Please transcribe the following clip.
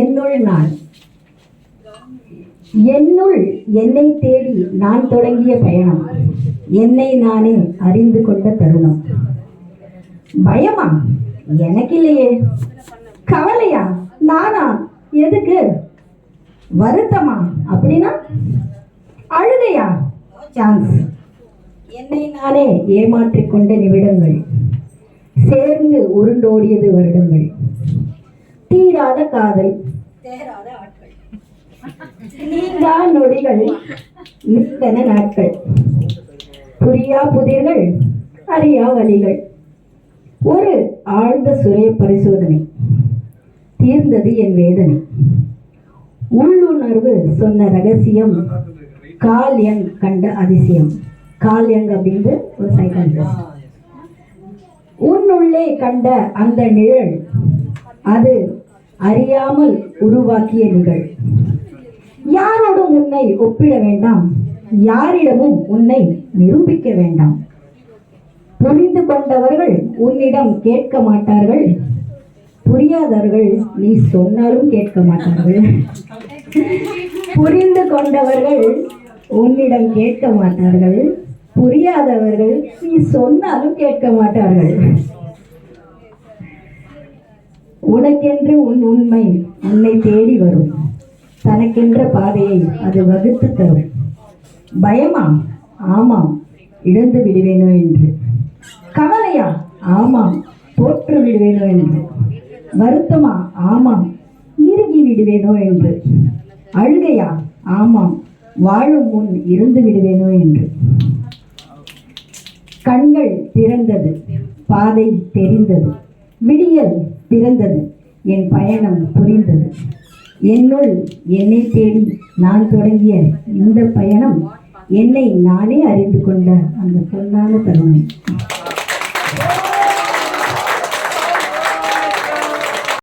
என்னுள் நான். என்னுள் என்னை தேடி நான் தொடங்கிய பயணம், என்னை நானே அறிந்து கொண்ட தருணம். பயமா? எனக்கு இல்லையே. கவலையா? நானா? எதுக்கு? வருத்தமா? அப்படின்னா? அழுகையா? சான்ஸ். என்னை நானே ஏமாற்றிக் கொண்ட நிமிடங்கள், சேர்ந்து உருண்டோடியது வருடங்கள், தீராத காதல், தேராத ஆட்கள், நீங்கா நொடிகள், நித்தன நாட்கள், புரியா புதிர்கள், அறியா வழிகள். ஒரு ஆழ்ந்த சுய பரிசோதனை, தீர்ந்தது என் வேதனை. உள்ளுணர்வு சொன்ன ரகசியம், கால் யங் கண்ட அதிசயம். கால் யங் அப்படின்றது ஒரு சைக்காலஜிஸ்ட். உன்னுள்ளே கண்ட அந்த நிழல், அது அறியாமல் உருவாக்கிய நிகழ். யாரோடும் உன்னை ஒப்பிட வேண்டாம், யாரிடமும் உன்னை நிரூபிக்க வேண்டாம். புரிந்து கொண்டவர்கள் உன்னிடம் கேட்க மாட்டார்கள், புரியாதவர்கள் நீ சொன்னாலும் கேட்க மாட்டார்கள். புரிந்து கொண்டவர்கள் உன்னிடம் கேட்க மாட்டார்கள், புரியாதவர்கள் நீ சொன்னாலும் கேட்க மாட்டார்கள். உனக்கென்று உன் உண்மை உன்னை தேடி வரும், தனக்கென்ற பாதையை அது வகுத்து தரும். பயமா? ஆமாம், இழந்து விடுவேனோ என்று. கவலையா? ஆமாம், தோற்று விடுவேனோ என்று. வருத்தமா? ஆமாம், இறுகி விடுவேனோ என்று. அழுகையா? ஆமாம், வாழும் முன் இருந்து விடுவேனோ என்று. கண்கள் திறந்தது, பாதை தெரிந்தது, விடியல் பிறந்தது, என் பயணம் புரிந்தது. என்னுள் என்னை தேடி நான் தொடங்கிய இந்த பயணம், என்னை நானே அறிந்து கொண்ட அந்த பொன்னான தருணம்.